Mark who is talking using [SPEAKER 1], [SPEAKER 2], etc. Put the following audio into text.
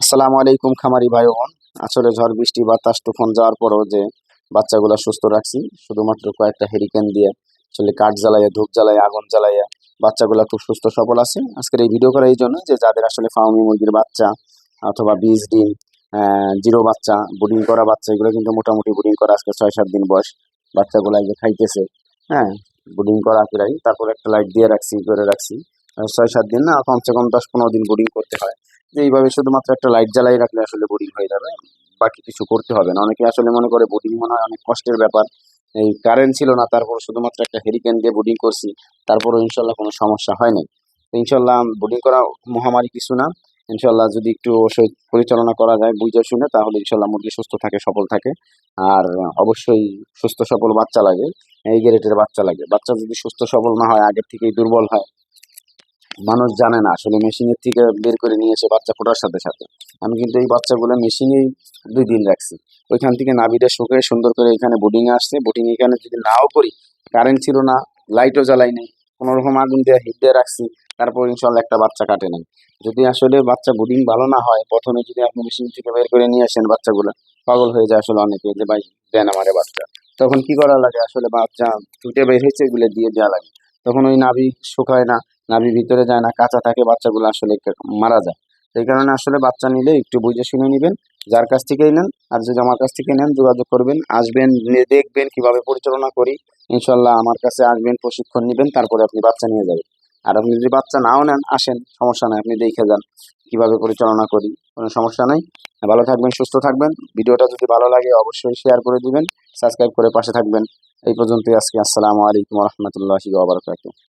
[SPEAKER 1] আসসালামু আলাইকুম খামারি ভাই বোন। আসলে ঝড় বৃষ্টি বাতাস তুফান যাওয়ার পরও যে বাচ্চাগুলা সুস্থ রাখছি শুধুমাত্র কয়েকটা হেরিকেন দিয়ে, আসলে কাঠ জ্বালাইয়া ধূপ জ্বালাইয়া আগুন জ্বালাইয়া বাচ্চাগুলা খুব সুস্থ সবল আছে। আজকের এই ভিডিও করা এই জন্য যে যাদের আসলে ফার্মি মুরগির বাচ্চা অথবা বীজ ডিম, জিরো বাচ্চা, ব্রুডিং করা বাচ্চা, এগুলো কিন্তু মোটামুটি ব্রুডিং করা আজকে 6-7 দিন বয়স। বাচ্চাগুলা এই যে খাইতেছে, হ্যাঁ, ব্রুডিং করা প্রায়, তারপর একটা লাইট দিয়ে রাখছি করে রাখছি। 6-7 দিন না, কমসে কম 10-15 দিন ব্রুডিং করতে হয়। যে এইভাবে শুধুমাত্র একটা লাইট জ্বালাই রাখলে আসলে বোরিং হয়ে যাবে, বাকি কিছু করতে হবে না। অনেকে আসলে মনে করে বোর্ডিং মনে হয় অনেক কষ্টের ব্যাপার, এই কারেন্ট ছিল না তারপর শুধুমাত্র একটা হেরিকেন দিয়ে বোর্ডিং করছি, তারপরও ইনশাল্লাহ কোনো সমস্যা হয় নাই। তো ইনশাল্লাহ বোর্ডিং করা মহামারী কিছু না। ইনশাল্লাহ যদি একটু অবশ্যই পরিচালনা করা যায় বুঝে শুনে, তাহলে ইনশাল্লাহ মুরগি সুস্থ থাকে, সফল থাকে। আর অবশ্যই সুস্থ সবল বাচ্চা লাগে, এই গ্রেটের বাচ্চা লাগে। বাচ্চা যদি সুস্থ সবল না হয়, আগের থেকেই দুর্বল হয়, মানুষ জানে না আসলে মেশিনের থেকে বের করে নিয়ে এসে বাচ্চা ফোটার সাথে সাথে। আমি কিন্তু এই বাচ্চাগুলো মেশিনেই 2 দিন রাখছি। ওইখান থেকে নাভিটা শুকিয়ে সুন্দর করে এখানে বোর্ডিং এ আসছে। বোর্ডিং এখানে যদি নাও করি, কারেন্ট ছিল না, লাইটও জ্বালাই নাই, কোনো রকম আগুন দিয়ে হিট দিয়ে রাখছি, তারপর ইনশাল্লাহ একটা বাচ্চা কাটে নাই। যদি আসলে বাচ্চা বোর্ডিং ভালো না হয়, প্রথমে যদি আপনি মেশিন থেকে বের করে নিয়ে আসেন বাচ্চাগুলো, পাগল হয়ে যায় আসলে অনেকে, যে ভাই দেন আমারে বাচ্চা। তখন কি করা লাগে, আসলে বাচ্চা ফুটে বের হয়েছে এগুলো দিয়ে দেওয়া লাগে। তখন ওই নাভি শুকায় না, নাভির ভিতরে যায় না, কাঁচা থাকে, বাচ্চাগুলো আসলে মারা যায়। এই কারণে আসলে বাচ্চা নিলে একটু বুঝে শুনে নিবেন, যার কাছ থেকেই নেন। আর যদি আমার কাছ থেকে নেন, যোগাযোগ করবেন, আসবেন, দেখবেন কিভাবে পরিচালনা করি। ইনশাল্লাহ আমার কাছে আসবেন, প্রশিক্ষণ নিবেন, তারপরে আপনি বাচ্চা নিয়ে যাবেন। আর আপনি যদি বাচ্চা নাও নেন, আসেন, সমস্যা নাই, আপনি দেখে যান কিভাবে পরিচালনা করি, কোনো সমস্যা নাই। ভালো থাকবেন, সুস্থ থাকবেন। ভিডিওটা যদি ভালো লাগে অবশ্যই শেয়ার করে দিবেন, সাবস্ক্রাইব করে পাশে থাকবেন। এই পর্যন্তই আজকে। আসসালামু আলাইকুম রহমতুল্লাহি ওয়া বারাকাতুহু।